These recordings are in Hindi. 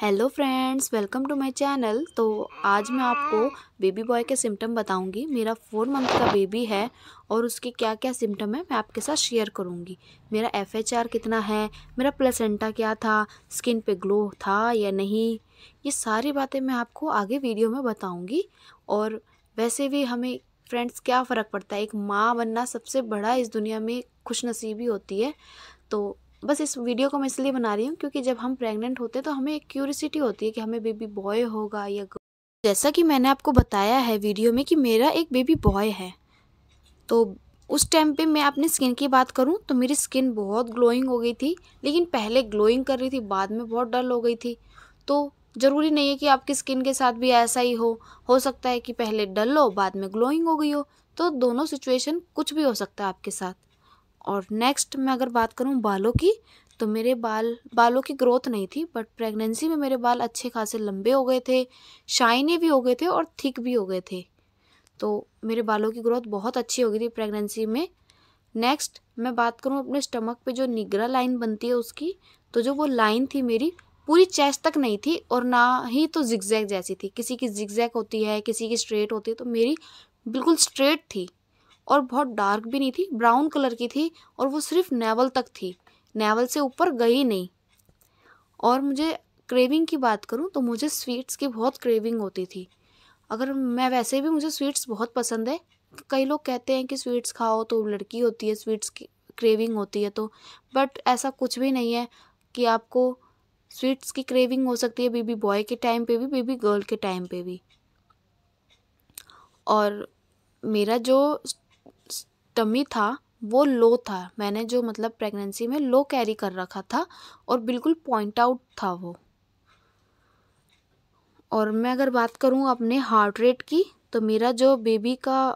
Hello friends, welcome to my channel. तो आज मैं आपको बेबी बॉय के सिम्टम बताऊंगी। मेरा 4 मंथ का बेबी है और उसके क्या क्या सिम्टम है मैं आपके साथ शेयर करूंगी। मेरा FHR कितना है, मेरा प्लेसेंटा क्या था, स्किन पे ग्लो था या नहीं, ये सारी बातें मैं आपको आगे वीडियो में बताऊंगी। और वैसे भी हमें फ्रेंड्स क्या फ़र्क पड़ता है, एक माँ बनना सबसे बड़ा इस दुनिया में खुशनसीबी होती है। तो बस इस वीडियो को मैं इसलिए बना रही हूँ क्योंकि जब हम प्रेग्नेंट होते हैं तो हमें एक क्यूरियोसिटी होती है कि हमें बेबी बॉय होगा या गर्ल। जैसा कि मैंने आपको बताया है वीडियो में कि मेरा एक बेबी बॉय है। तो उस टाइम पे मैं अपनी स्किन की बात करूँ तो मेरी स्किन बहुत ग्लोइंग हो गई थी, लेकिन पहले ग्लोइंग कर रही थी, बाद में बहुत डल हो गई थी। तो ज़रूरी नहीं है कि आपकी स्किन के साथ भी ऐसा ही हो सकता है कि पहले डल हो बाद में ग्लोइंग हो गई हो। तो दोनों सिचुएशन कुछ भी हो सकता है आपके साथ। और नेक्स्ट मैं अगर बात करूं बालों की, तो मेरे बालों की ग्रोथ नहीं थी, बट प्रेगनेंसी में मेरे बाल अच्छे खासे लंबे हो गए थे, शाइनी भी हो गए थे और थिक भी हो गए थे। तो मेरे बालों की ग्रोथ बहुत अच्छी हो गई थी प्रेगनेंसी में। नेक्स्ट मैं बात करूं अपने स्टमक पे जो निगरा लाइन बनती है उसकी, तो जो वो लाइन थी मेरी पूरी चेस्ट तक नहीं थी और ना ही तो जिगजैग जैसी थी। किसी की जिगजैग होती है, किसी की स्ट्रेट होती है, तो मेरी बिल्कुल स्ट्रेट थी और बहुत डार्क भी नहीं थी, ब्राउन कलर की थी और वो सिर्फ नेवल तक थी, नेवल से ऊपर गई नहीं। और मुझे क्रेविंग की बात करूं तो मुझे स्वीट्स की बहुत क्रेविंग होती थी। अगर मैं वैसे भी मुझे स्वीट्स बहुत पसंद है। कई लोग कहते हैं कि स्वीट्स खाओ तो लड़की होती है, स्वीट्स की क्रेविंग होती है, तो बट ऐसा कुछ भी नहीं है कि आपको स्वीट्स की क्रेविंग हो सकती है बेबी बॉय के टाइम पे भी, बेबी गर्ल के टाइम पे भी। और मेरा जो टमी था वो लो था, मैंने जो मतलब प्रेगनेंसी में लो कैरी कर रखा था और बिल्कुल पॉइंट आउट था वो। और मैं अगर बात करूं अपने हार्ट रेट की, तो मेरा जो बेबी का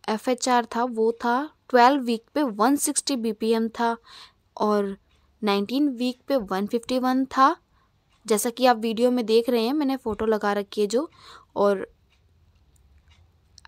FHR था वो था 12 वीक पे 160 BPM था और 19 वीक पे 151 था, जैसा कि आप वीडियो में देख रहे हैं, मैंने फ़ोटो लगा रखी है जो। और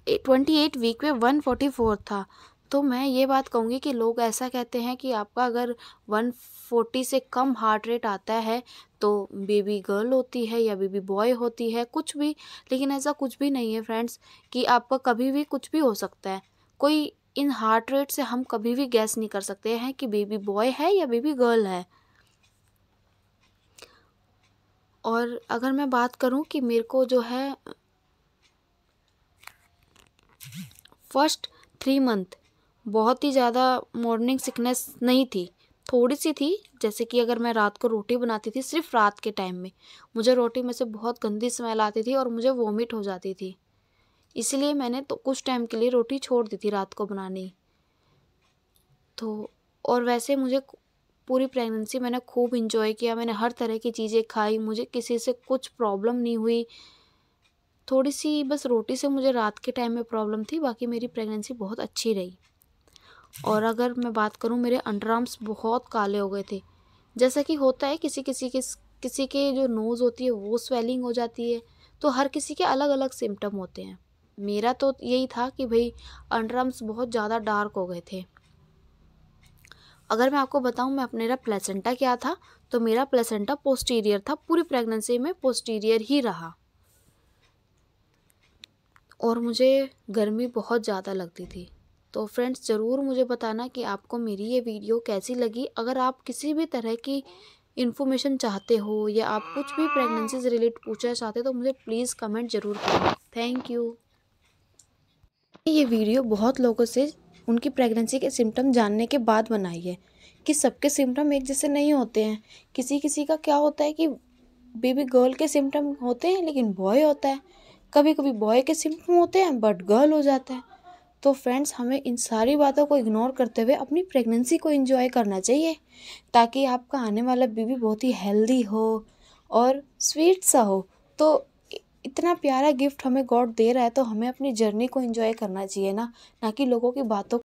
28 वीक पे 144 था। तो मैं ये बात कहूँगी कि लोग ऐसा कहते हैं कि आपका अगर 140 से कम हार्ट रेट आता है तो बेबी गर्ल होती है या बेबी बॉय होती है, कुछ भी। लेकिन ऐसा कुछ भी नहीं है फ्रेंड्स, कि आपका कभी भी कुछ भी हो सकता है। कोई इन हार्ट रेट से हम कभी भी गैस नहीं कर सकते हैं कि बेबी बॉय है या बेबी गर्ल है। और अगर मैं बात करूं कि मेरे को जो है फर्स्ट 3 मंथ बहुत ही ज़्यादा मॉर्निंग सिकनेस नहीं थी, थोड़ी सी थी। जैसे कि अगर मैं रात को रोटी बनाती थी, सिर्फ रात के टाइम में मुझे रोटी में से बहुत गंदी स्मेल आती थी और मुझे वॉमिट हो जाती थी। इसलिए मैंने तो कुछ टाइम के लिए रोटी छोड़ दी थी रात को बनानी। तो और वैसे मुझे पूरी प्रेगनेंसी मैंने खूब इंजॉय किया, मैंने हर तरह की चीज़ें खाई, मुझे किसी से कुछ प्रॉब्लम नहीं हुई। थोड़ी सी बस रोटी से मुझे रात के टाइम में प्रॉब्लम थी, बाकी मेरी प्रेगनेंसी बहुत अच्छी रही। और अगर मैं बात करूं, मेरे अंडर आर्म्स बहुत काले हो गए थे। जैसा कि होता है किसी के जो नोज़ होती है वो स्वेलिंग हो जाती है, तो हर किसी के अलग अलग सिम्टम होते हैं। मेरा तो यही था कि भाई अंडर आर्म्स बहुत ज़्यादा डार्क हो गए थे। अगर मैं आपको बताऊं मैं मेरा प्लेसेंटा क्या था, तो मेरा प्लेसेंटा पोस्टीरियर था, पूरी प्रेगनेंसी में पोस्टीरियर ही रहा। और मुझे गर्मी बहुत ज़्यादा लगती थी। तो फ्रेंड्स ज़रूर मुझे बताना कि आपको मेरी ये वीडियो कैसी लगी। अगर आप किसी भी तरह की इन्फॉर्मेशन चाहते हो या आप कुछ भी प्रेगनेंसी से रिलेटेड पूछना चाहते हो तो मुझे प्लीज़ कमेंट ज़रूर करना। Thank you. ये वीडियो बहुत लोगों से उनकी प्रेगनेंसी के सिम्टम जानने के बाद बनाई है कि सबके सिम्टम एक जैसे नहीं होते हैं। किसी किसी का क्या होता है कि बेबी गर्ल के सिम्टम होते हैं लेकिन बॉय होता है, कभी कभी बॉय के सिम्टम होते हैं बट गर्ल हो जाता है। तो फ्रेंड्स हमें इन सारी बातों को इग्नोर करते हुए अपनी प्रेगनेंसी को एंजॉय करना चाहिए, ताकि आपका आने वाला बेबी बहुत ही हेल्दी हो और स्वीट सा हो। तो इतना प्यारा गिफ्ट हमें गॉड दे रहा है तो हमें अपनी जर्नी को एंजॉय करना चाहिए ना, ना कि लोगों की बातों